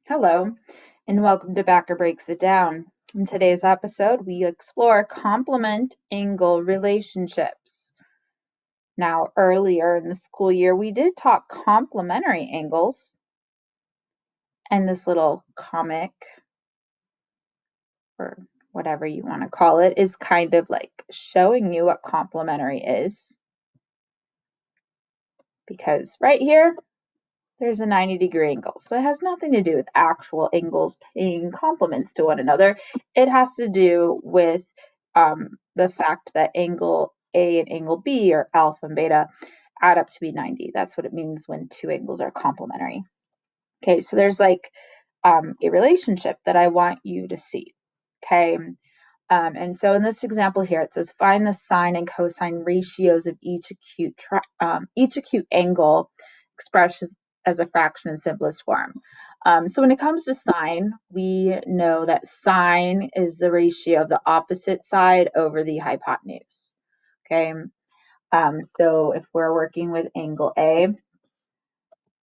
Hello, and welcome to Backer Breaks It Down. In today's episode, we explore complement angle relationships. Now, earlier in the school year, we did talk complementary angles, and this little comic, or whatever you want to call it, is kind of like showing you what complementary is. Because right here, there's a 90-degree angle. So it has nothing to do with actual angles paying complements to one another. It has to do with the fact that angle A and angle B, or alpha and beta, add up to be 90. That's what it means when two angles are complementary. Okay, so there's like a relationship that I want you to see. Okay, and so in this example here, it says find the sine and cosine ratios of each acute angle expressed as a fraction in simplest form. So when it comes to sine, we know that sine is the ratio of the opposite side over the hypotenuse. Okay, so if we're working with angle A,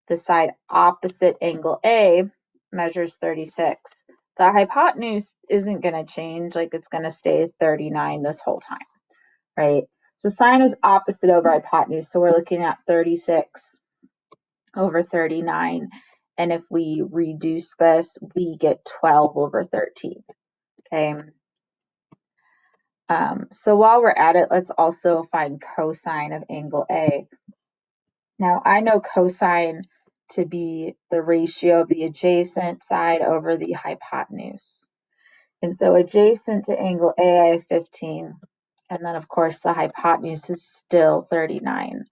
the side opposite angle A measures 36. The hypotenuse isn't going to change, like it's going to stay 39 this whole time, right? So sine is opposite over hypotenuse, so we're looking at 36 over 39, and if we reduce this, we get 12 over 13, okay? So while we're at it, let's also find cosine of angle A. Now, I know cosine to be the ratio of the adjacent side over the hypotenuse. And so adjacent to angle A, I have 15. And then, of course, the hypotenuse is still 39.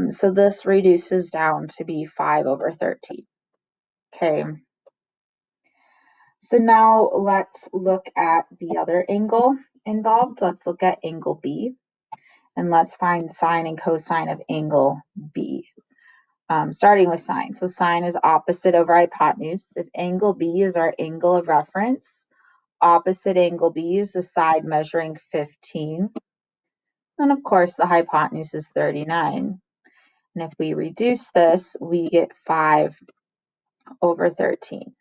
So this reduces down to be 5 over 13. Okay. So now let's look at the other angle involved. Let's look at angle B. And let's find sine and cosine of angle B. Starting with sine. So sine is opposite over hypotenuse. If angle B is our angle of reference, opposite angle B is the side measuring 15. And of course, the hypotenuse is 39. And if we reduce this, we get 5 over 13.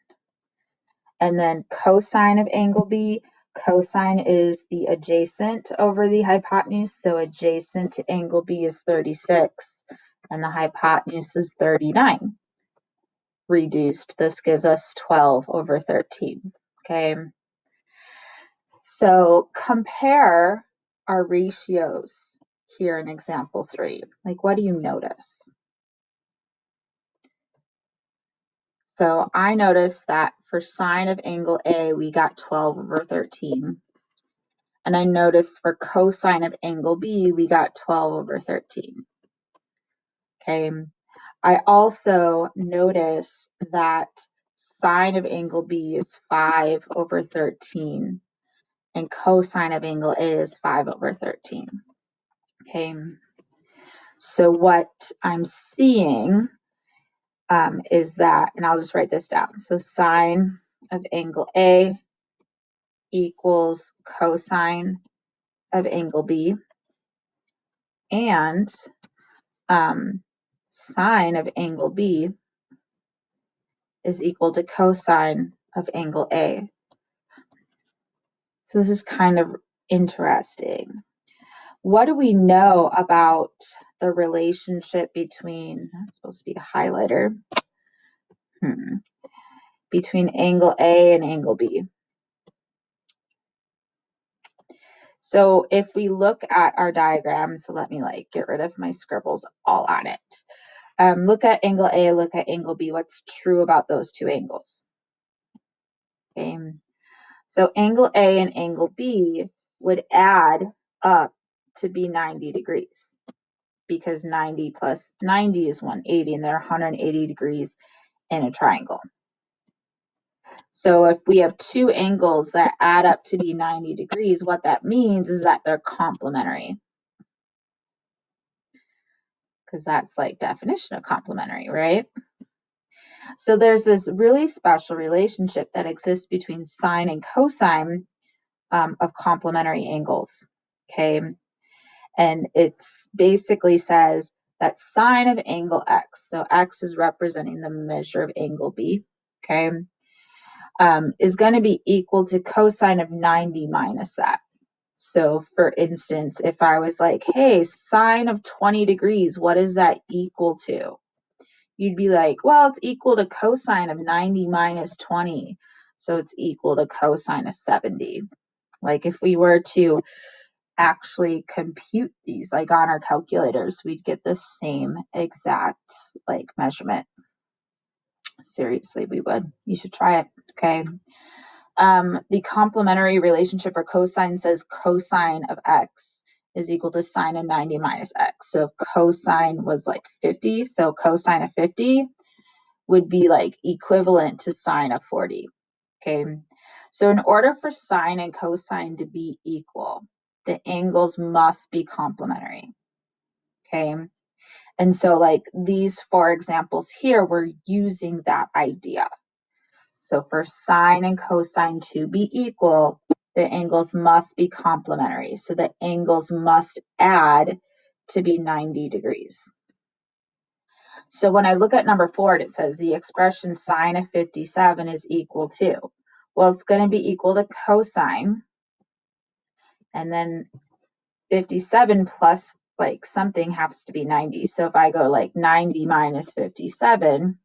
And then cosine of angle B, cosine is the adjacent over the hypotenuse. So adjacent to angle B is 36, and the hypotenuse is 39. Reduced, this gives us 12 over 13. Okay, so compare our ratios here in example 3. Like, what do you notice? So I noticed that for sine of angle A, we got 12 over 13. And I noticed for cosine of angle B, we got 12 over 13. Okay, I also notice that sine of angle B is 5 over 13, and cosine of angle A is 5 over 13. Okay, so what I'm seeing is that, and I'll just write this down. So sine of angle A equals cosine of angle B, and sine of angle B is equal to cosine of angle A. So this is kind of interesting. What do we know about the relationship between, that's supposed to be a highlighter, between angle A and angle B? So if we look at our diagram, so let me get rid of my scribbles all on it. Look at angle A, look at angle B. What's true about those two angles? Okay. So angle A and angle B would add up to be 90 degrees, because 90 plus 90 is 180, and they're 180 degrees in a triangle. So if we have two angles that add up to be 90 degrees, what that means is that they're complementary, because that's like definition of complementary, right? So there's this really special relationship that exists between sine and cosine of complementary angles, okay? And it basically says that sine of angle x, so x is representing the measure of angle B, okay, is going to be equal to cosine of 90 minus that. So for instance, if I was like, hey, sine of 20 degrees, what is that equal to? You'd be like, well, it's equal to cosine of 90 minus 20. So it's equal to cosine of 70. Like if we were to actually compute these like on our calculators, we'd get the same exact like measurement. Seriously, we would. You should try it, okay? The complementary relationship for cosine says cosine of x is equal to sine of 90 minus x. So if cosine was like 50, so cosine of 50 would be like equivalent to sine of 40, okay? So in order for sine and cosine to be equal, the angles must be complementary, okay? And so like these 4 examples here, we're using that idea. So for sine and cosine to be equal, the angles must be complementary. So the angles must add to be 90 degrees. So when I look at number 4, it says the expression sine of 57 is equal to, well, it's going to be equal to cosine, and then 57 plus like something has to be 90. So if I go like 90 minus 57,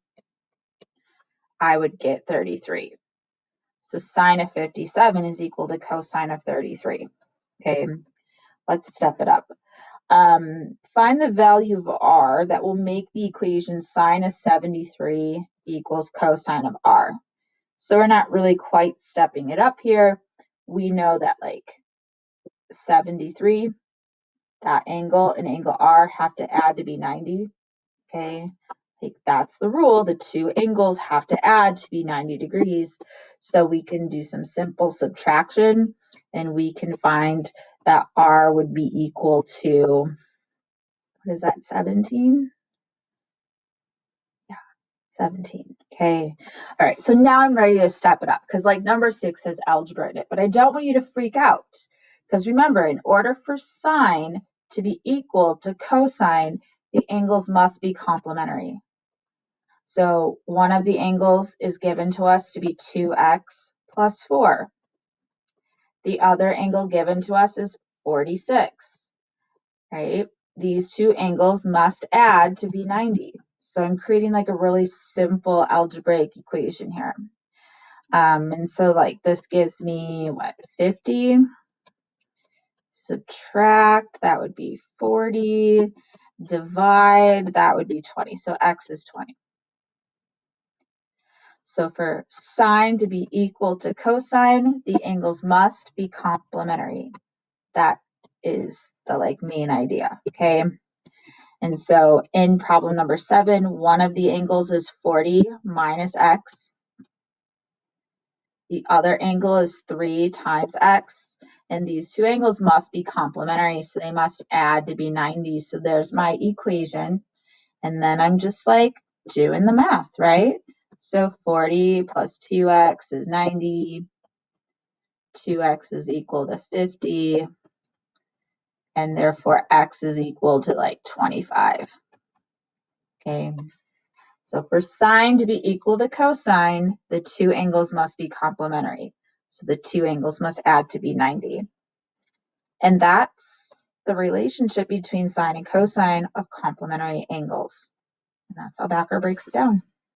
I would get 33. So sine of 57 is equal to cosine of 33. Okay, let's step it up. Find the value of r that will make the equation sine of 73 equals cosine of r. So we're not really quite stepping it up here. We know that like 73, that angle and angle r have to add to be 90. Okay, like that's the rule. The 2 angles have to add to be 90 degrees. So we can do some simple subtraction and we can find that r would be equal to, what is that, 17? Yeah, 17. Okay. All right. So now I'm ready to step it up because like number 6 has algebra in it, but I don't want you to freak out because remember, in order for sine to be equal to cosine, the angles must be complementary. So one of the angles is given to us to be 2x plus 4. The other angle given to us is 46, right? These 2 angles must add to be 90. So I'm creating like a really simple algebraic equation here. And so like this gives me what, 50? Subtract, that would be 40. Divide, that would be 20. So x is 20. So for sine to be equal to cosine, the angles must be complementary. That is the like main idea, okay? And so in problem number 7, one of the angles is 40 minus x. The other angle is 3 times x. And these 2 angles must be complementary, so they must add to be 90. So there's my equation. And then I'm just like doing the math, right? So 40 plus 2x is 90. 2x is equal to 50. And therefore x is equal to like 25. Okay. So for sine to be equal to cosine, the 2 angles must be complementary. So the 2 angles must add to be 90. And that's the relationship between sine and cosine of complementary angles. And that's how Backer breaks it down.